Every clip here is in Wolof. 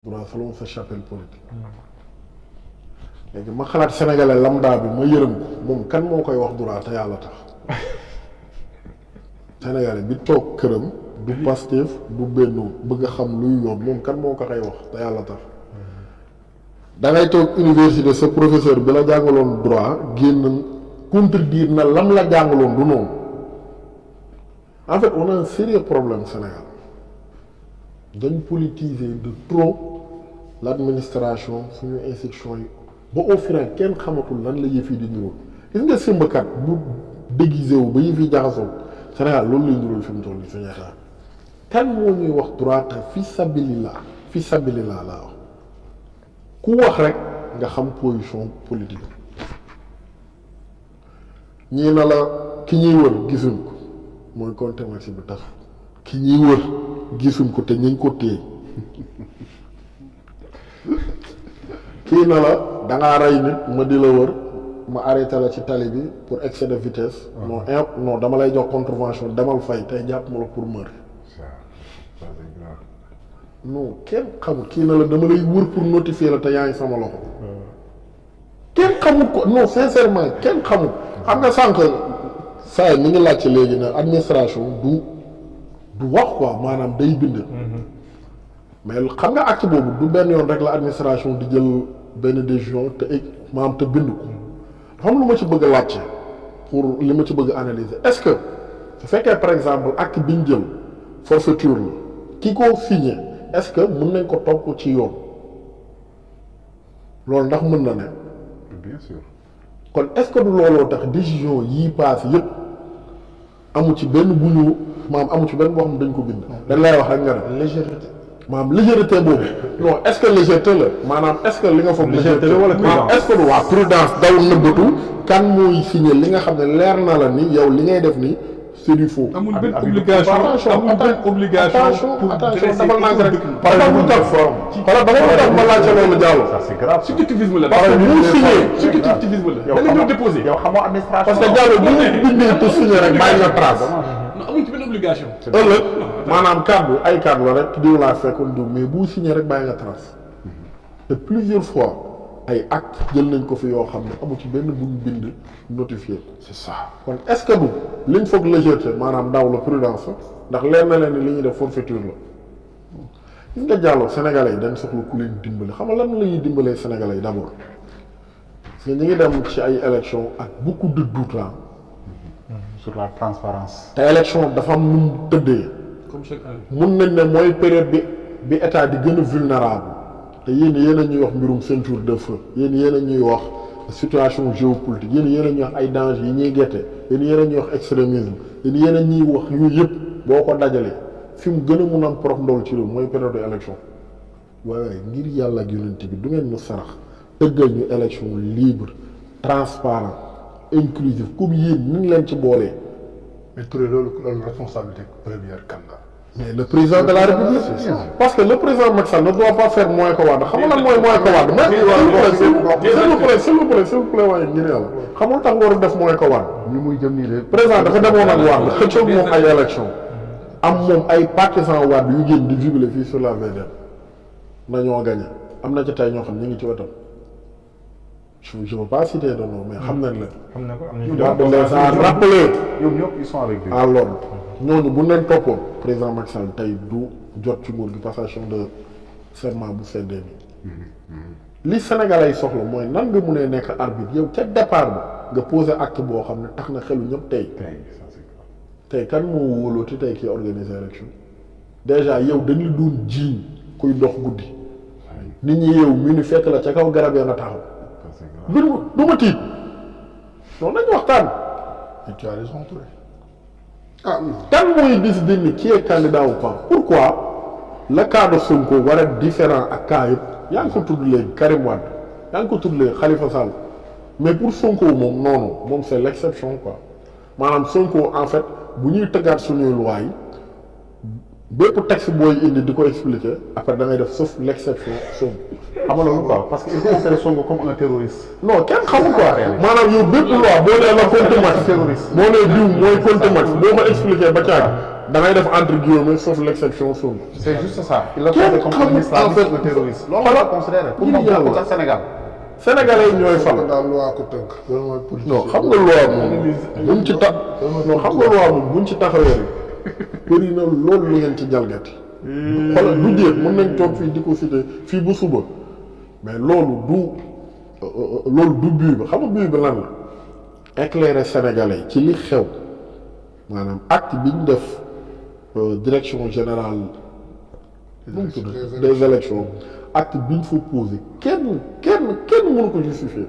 droit selon sa chapelle politique. léegi ma xalaat sénégalais lambda bi ma yërëm ko moom kan moo koy wax droit te yàlla tax sénégalais bi toog këram du Pastef du Benno bëgg a xam luy yoon moom kan moo ko koy wax te yàlla tax da ngay toog université sa professeur bi la jàngaloon droit génn contredire na lam la jàngaloon du noonu. En fait, on a un sérieux problème au Sénégal. Dañ politiser de trop l'administration suñu institution yi ba au final kenn xamatul lan la yëf yi di niróo gis nga simbakat bu déguisé wu ba yëf yi jaxasoo Sénégal loolu lay niróo fi mu toll nii suñu xaar kan moo ñuy wax droit te fi sabilillah laa wax ku wax rek nga xam position politique ñii na la ki ñuy wër gisuñ ko mooy controverse bi tax ki ñuy wër gisuñ ko te ñu ngi ko téye kii na la dangaa rey nit ma di la wër ma arrêté la ci tali bi pour excès de vitesse. non dama lay jox contravention demal fay tey jàpp ma la pour meurtre. non kenn xamul kii na la dama lay wër pour notifier la te yaa ngi sama loxo. kenn xamul ko non sincèrement kenn xamul. xam nga sànq saa yi ñu ngi laajte léegi ne administration du wax quoi maanaam day bind. mais xam nga acte boobu du benn yoon rek la administration di jël benn décision te maanaam te bind ko. xam lu ma ci bëgg a laajte pour li ma ci bëgg a analyser est-ce que su fekkee par exemple acte bi ñu jël forfaiture la ki ko signé est-ce que mën nañ ko topp ci yoon loolu ndax mën na ne. bien sûr. kon est-ce que du looloo tax décision yii paase yëpp amu ci benn bu ñu maanaam amu ci benn boo xam ne dañ ko bind. dañ lay wax rek nga def légèreté maanaam légèreté boobu non est-ce que légèreté la maanaam est-ce que li nga foog légèreté la wala prudence est-ce que du waa prudence daw nëbbatu kan mooy signé li nga xam ne leer na la ni yow li ngay def nii c'est du faux. amul benn obligation amul benn obligation pour dresser par exemple dama tax ma laajte loolu Diallo. ça c'est grave. subjectivisme la. parce que bu signé subjectivisme la. da nga ñëw déposé. yow xamoo administration. parce que Diallo bu ñu bindee te signé rek bàyyi nga trace. non amuñ ci benn obligation. ëllëg maanaam kàddu ay kàddu la rek diw laa fekkoon diw mais bu signé rek bàyyi nga trace. te plusieurs fois ay acte jël nañ ko fi yoo xam ne amu ci benn buñ bind notifié. c'est ça. kon est-ce que du liñ foog légèreté maanaam daw la prudence ndax leer na leen ni li ñuy def forfaiture la. gis nga Diallo sénégalais yi dañ soxla ku leen dimbali xam nga lan la ñuy dimbalee sénégalais yi d'abord parce que ñu ngi dem ci ay élections ak beaucoup de doute là. sur la transparence. te élection dafa am nu mu tëddee. comme chaque année. mun nañ ne mooy période bi état di gën a vulnérable te yéen a ñuy wax mbirum ceinture de feu yéen a ñuy wax situation géopolitique yéen a ñuy wax ay dangers yi ñuy gerte yéen a ñuy wax extrémisme yéen a ñuy wax yu yëpp boo ko dajalee fi mu gën a mun am prof ndool ci réew mooy période de élection waaye ngir yàlla ak yonent bi du ngeen ñu sarax tëggal ñu élection libre transparent inclusive comme yéen ñu ngi leen ci boolee. mais Touré loolu responsabilité première kan la. mais le président de la République parce que le président Macky Sall ne doit pas faire moins que Wade xam nga lan mooy moins que Wade mais s'il vous plaît waaye ngir yàlla xam nga tax nga war a def moins que Wade ni muy jëm nii de. président dafa demoon ak Wade xëccoog moom ay élection am moom ay partisans Wade yu génn di jubilé fii sur la VDN nañoo gagné am na ci tey ñoo xam ñu ngi ci wetam je veux pas citer de nom mais xam nañ leen. xam na ko am Wade les a rappelé ñoom ñëpp ils sont avec lui. à l'ordre ñooñu bu leen toppoon président Macky Sall tey du jot ci nguur gi passation de serment bu seddee bi li Sénégalais yi soxla mooy nan nga mënee nekk arbitre yow ca départ ba nga posé acte boo xam ne tax na xelu ñëpp tey tey kan moo wóolooti tey kii organiser élection déjà yow dañu doon jiiñ kuy dox guddi nit ñi yow mi ni fekk la ca kaw garab ya nga taxaw du ma tiit non nañu waxtaan. et tu as raison Touré. kan mooy décider ni qui est candidat ou pas pourquoi le cas de Sonko war a différent ak cas yëpp yaa ngi ko tudd léegi Karim Wade yaa ngi ko tudd léegi Khalifa Sall mais pour Sonko moom noonu moom c'est l'exception quoi maanaam Sonko en fait bu ñuy tëggaat suñuy loi yi bépp texte booy indi di ko expliquer après da ngay def sauf l'exception Sonko. xam nga loolu quoi parce que il considère Sonko comme un terroriste. non kenn xamul quoi maanaam yow bépp loi boo nee la contumace terroriste. boo nee diw mooy contumace boo ko expliquer ba caag da ngay def entre guillemets sauf l'exception Sonko. c'est juste ça. il le Kenn considère comme un xamul en fait islamiste un terroriste. loolu xoolal la considéré pour ngir moom yàlla. bokkul sax Sénégal. Sénégalais yi ñooy fal. daal loi ko tënk. loolu mooy politique. non xam nga loi moom buñ ci tax non xam nga loi moom buñ ci taxawee rek bëri na loolu lu ngeen ci jalgati. xoolal du déet mën nañ toog fii di ko citer fii bu suba mais loolu du but bi xam nga but bi lan la éclairer sénégalais ci li xew maanaam acte bi ñu def direction générale nu mu tudd des élections acte bi ñu fa posé kenn mënu ko justifier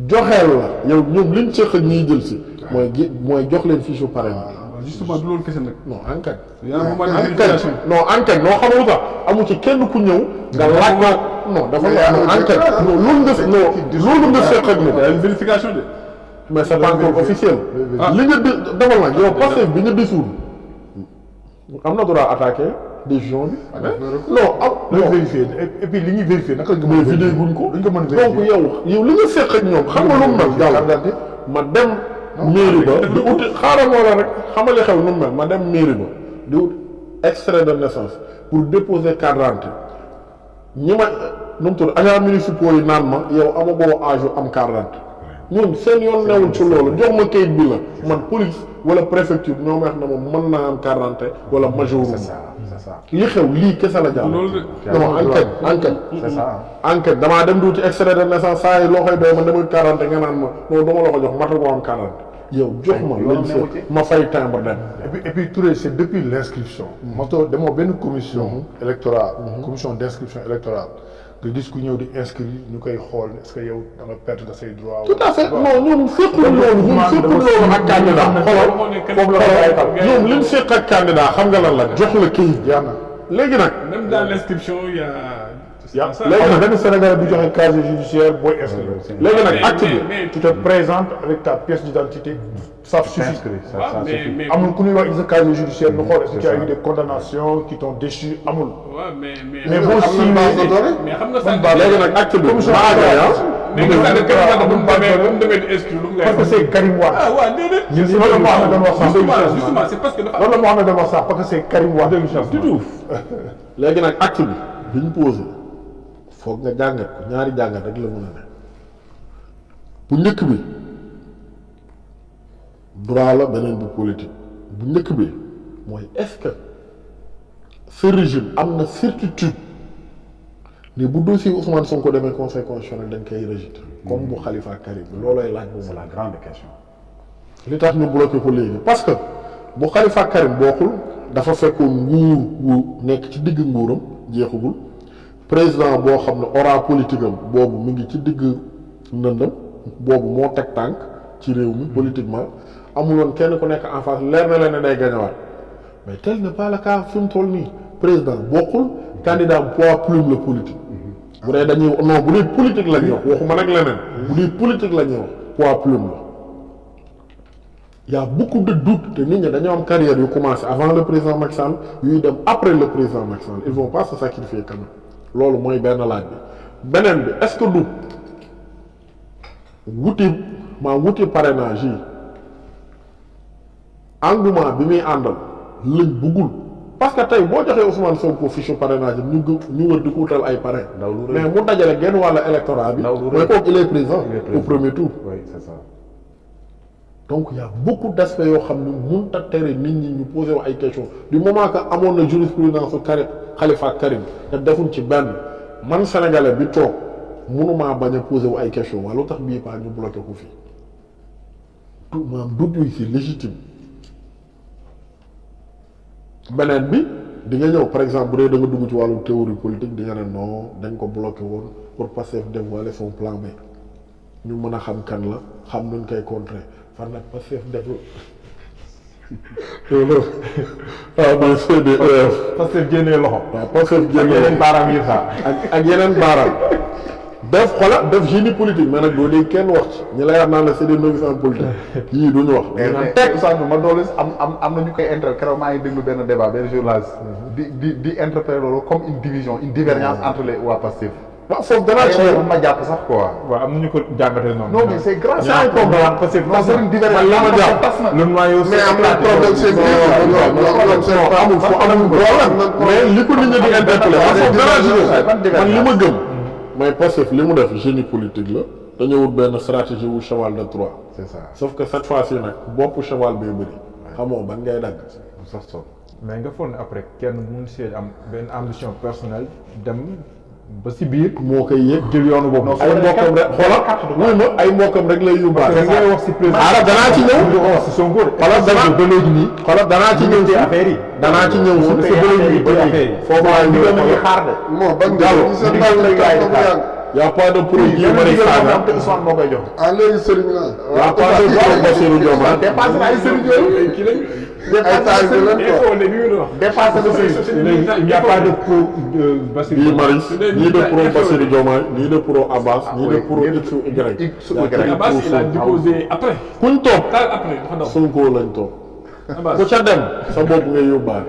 joxeel la yow ñoom liñ seq ak ñiy jël si mooy jox leen fiche parrainage justement du loolu kese nag. non enquête y a un moment de vérification. non enquête noo xamul sax amu ci kenn ku ñëw nga laaj ko non dafa non enquête non loolu nga seq ak moom y a une vérification de. mais c'est pas encore officiel li nga defal nag yow Pastef bi nga dissoudre am na droit attaquer décision bi non loolu vérifier et puis li ñuy vérifier naka la ñu mais vidéo guñ ko duñ ko mën donc vérifier. yow li nga seq ak ñoom xam nga lu mu mel daal ma dem mairie ba di uti xaaral moo la rek xamali xew nu mu mel ma dem mairie ba di ut extrait de naissance pour déposer carte d'identité ñi ma nu mu tudd agents municipaux yi naan ma yow amagoo âge am carte d'identité ñun seen yoon newul ci loolu jox ma kayit bi la man police wala préfecture ñoo ma wax ne moom mën naa am carte d'identité wala majeur c'est ça. li xew lii kese la jàll loolu non enquête c'est ça. enquête damaa dem duuti extrait de naissance saa yi loo koy doy ma demal 40 nga naan ma non dama la ko jox mata boo am 40 yow jox ma lañ seet ma fay timbre dem et puis Touré c'est depuis l'inscription. moto demoo benn commission électorale. commission d'inscription électorale. nga gis ku ñëw di inscrire ñu koy xool est-ce que yow da nga perdre nga say droit. tout à fait non ñoom fépp loolu ak candidat xoolal ñoom liñ seq ak candidat xam nga lan la jox la kayit yaa na léegi nag même dans l'inscription il y a. léegi nag benn Sénégalais bu joxe casier judiciaire booy inscrire. léegi nag acte bi tu te présentes avec ta pièce d'identité. ça suffit. waaw mais amul ku ñuy wax sa casier judiciaire nu xool est-ce qu'il y a eu des condamnations qui t'ont déchu amul. waaw mais boo signé mais xam nga sax léegi nag acte bi mais nga xam ne kenn bu mu demee di inscrire lu mu ngay parce que c'est Karim Wade. ah waaw déedéet. ñun si loolu la Mohamed doon wax sax. justement c'est parce que dafa loolu la Mohamed doon wax sax parce que c'est Karim Wade. du tout. léegi nag acte bi biñ posé foog nga jàngat ko ñaari jàngat rek la mën a ne bu njëkk bi droit la beneen bi politique bu njëkk bi mooy est-ce que ce régime am na certitude ni bu dossier Ousmane Sonko demee conseil constitutionnel dañ koy rejeter comme bu Khalifa Karim loolooy laaj boobu c'est la grande question. li tax ñu bloqué ko léegi parce que bu Khalifa Karim bokkul dafa fekkoon nguur gu nekk ci digg nguuram jeexagul président boo xam ne aura politique am boobu mi ngi ci digg ndëndam boobu moo teg tànk ci réew mi politiquement amuloon kenn ku nekk en face leer na leen ne day gañawaat mais tel n'est pas le cas fi mu toll nii président bokkul candidat poids plume la politique bu dee dañuy non bu dee politique la ñuy wax waxuma nag leneen bu dee politique la ñuy wax poids plume la y a beaucoup de doutes te nit ñi dañoo am carrière yu commencé avant le président Macky Sall yuy dem après le président Macky Sall ils vont pas se sacrifier quand même loolu mooy benn laaj bi beneen bi est-ce que du wuti parrainage yi engouement bi muy àndal lañ buggul parce que tey boo joxee Ousmane Sonko fiche parrainage ñu wër di ko wutal ay parrain mais mu dajale genn wàll électorat bi mooy kooku il est président au premier tour. Oui, c'est ça. donc il y a beaucoup d'aspects yoo xam ne mënut a tere nit ñi ñu posé wu ay questions du moment que amoon na jurisprudence su Khalifa Karim te defuñ ci benn man sénégalais bi toog mënumaa bañ a posé wu ay questions waaye lu tax bii pas ñu bloqué ko fii tout maanaam doute yooyu c'est légitime. beneen bi di nga ñëw par exemple bu dee da nga dugg ci wàllu théorie politique di nga ne non dañ ko bloqué woon pour Pastef dévoiler son plan B ñu mën a xam kan la xam nuñ koy contrer fan nag Pastef def loolu waaw mooy CDEF parce que génnee loxo. waaw Pastef ak yeneen baaraam yi sax. ak yeneen baaraam def xoolal def génie politique mais nag doo dégg kenn wax ci ñi lay wax naan la c'est des novices en politique yii duñu wax. mais Oustaz ma doole am na ñu koy interpellé keroog maa ngi déglu benn débat benn journaliste di interpellé loolu comme une division une divergence entre les waa Pastef. waaw foofu danaa ci ñëw ma jàpp sax quoi. waaw am na ñu ko jàngatee noonu. non mais c'est grave. ça comprendre parce que c'est une divergence. man la ma jàpp le noyau mais am na problème c'est amul fu amul problème mais li ko nit ñi di interpellé man li ma gëm mooy Pastef li mu def génie politique la dañoo wut benn stratégie wu cheval de Troie. c'est ça sauf que cette fois-ci nag bopp cheval bee bëri xamoo ban ngay dagg sax sol. mais nga foog ne après kenn mun see am benn ambition personnelle dem ba si biir. moo koy yëg jël yoonu boobu. ay mbokkam rek xoolal wuy ma ay mbokkam rek lay yóbbaale. parce que ngay wax si président xaaral danaa ci ñëw. wax si Sonko. xoolal danaa ba léegi nii. xoolal danaa ci ñëw si affaire yi. danaa ci ñëw si. parce que ba léegi nii affaire yi. foofu laa ñëw ñu xaar de. moo bañ Diallo ñu seen bàll lay gaay di xaar. y' a pas de produit yu bëri saaga. te Ousmane moo koy jox. ah léegi sëriñ la. y' a pas de produit Bassirou Diomaye. dépassé na ay sëriñ yooyu. ay taal bi lan quoi. dépassé na sëriñ. léegi il n'y a pas de pro Bassirou. Ni Maris ni de pro Bassirou Diomaye ni de pro Abbas ni de pro X ou Y. X ou Y. Abbas il a déposé après. kuñ toog après dafa daw. Sonko lañ toog. Abbas ku ca dem sa bopp ngay yóbbaale.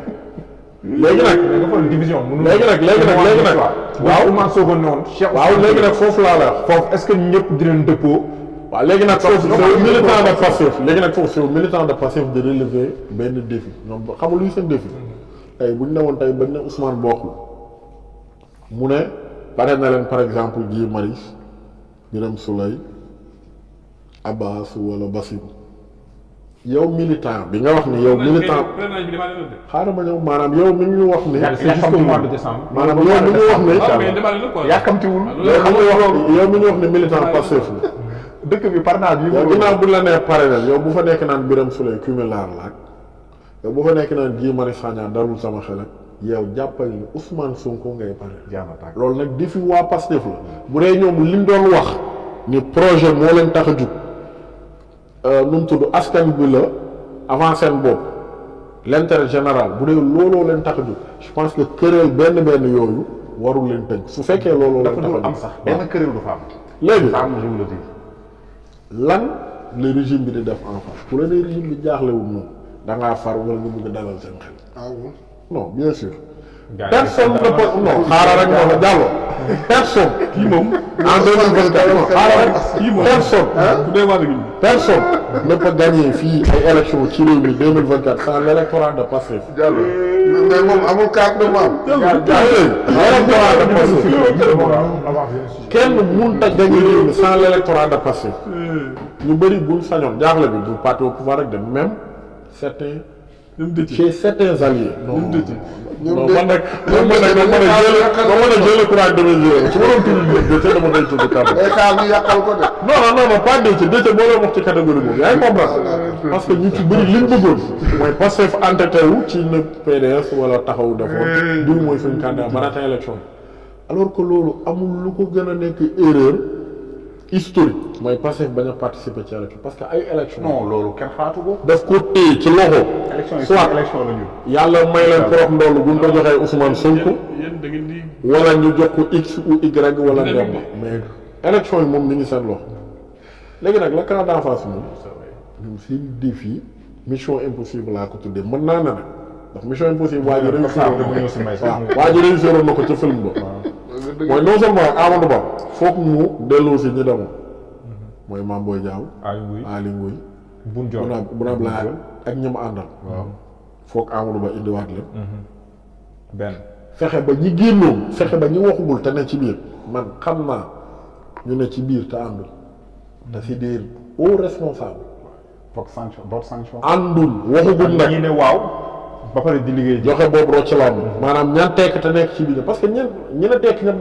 léegi nag mais nga xool division mënul. léegi nag. waaw Ousmane Sonko noonu. waaw léegi nag foofu laa la wax. foofu est-ce que ñëpp dinañ dëppoo. waaw léegi nag foofu c'est au militant de Pastef léegi nag foofu c'est au militant de Pastef de relever benn défi ñoom xamul luy seen défi tey bu ñu newoon tey bañ ne Ousmane bokkul mu ne pare na leen par exemple Guy Marius Birame Souleye Abbas wala Bassirou yow militant bi nga wax ni yow militant xaaral ma ñëw maanaam yow mi ñu wax ni c'est jusqu'au mois de décembre. maanaam yow mi ñu wax ni yàkkamtiwul. yow mi ñu wax ni militant Pastef la dëkk bi parrainage bi. yow ginnaaw bu la nee pare na yow bu fa nekk naan Birame Souleye cumulard la ak yow bu fa nekk naan Guy Marius Sagna dalul sama xel ak yow jàppal ni Ousmane Sonko ngay pare. loolu nag défi waa Pastef la bu dee ñoom liñ doon wax ni projet moo leen tax a jug nu mu tudd askan bi la avant seen bopp l'intérêt général bu dee looloo leen tax a jug je pense que këréel benn yooyu warul leen tënk su fekkee looloo leen tax a jug am sax benn këréel du fa am. léegi ça je vous le dis. lan le régime bi di def en face pour le régime bi jaaxlewul noonu da ngaa far wala nga bëgg dalal seen xel. ah bon. non bien sûr. personne ne peut non xaaral rek moo fa jàlloo. personne. kii moom en 2024 non xaaral rek. kii moom personne ne peut gagner fii ay élections ci réew mi 2024 sans l'électorat de Pastef. Diallo mais moom amul carte de membre. l'électorat de Pastef. kenn mënut a gagner réew mi sans l'électorat de Pastef. ñu bëri buñ sañoon jaaxle bi du parti au pouvoir rek de même certains. chez certains alliés. non man nag dama mën a jël courage de mesure su ma doon tudd Déthié dama doon tudd kàddu. day xaar ñu yàqal ko de. non pas Déthié boo leen wax ci catégorie boobu yaa ngi comprendre parce que ñu ci bëri liñ bëggoon mooy Pastef entêté wu ci ne PDS wala taxawu defoon diw mooy suñu candidat ba naata élection alors que loolu amul lu ko gën a nekk erreur historique mooy Pastef bañ a participer ci élection parce que ay élection non loolu kenn xaatu ko. daf ko téye ci loxo. soit élection la ñu. yàlla may leen porox ndoll bu ñu ko joxee Ousmane Sonko wala ñu jox ko X ou Y wala Demba mais élection yi moom mi ngi seen loxo léegi nag la camp d'en face moom ñun seen défi mission impossible laa ko tuddee mën naa ne nag ndax mission impossible waa ji réussir na ko ca film ba mooy non seulement Amadou Ba foog mu delloo si ñi demoon mooy Mame Boye Diao Aly Ngouille Boun Abdallah ak ñi mu àndal foog Amadou Ba indiwaat leen benn fexe ba ñi génnoon fexe ba ñi waxugul te ne ci biir man xam naa ñu ne ci biir te àndul te c'est des hauts responsables votre sanction. àndul waxugul nag ñi ne waaw ba pare di liggéey joxe boobu rocc la maanaam ñan tekk te nekk ci biir parce que ñi ne tekk ñëpp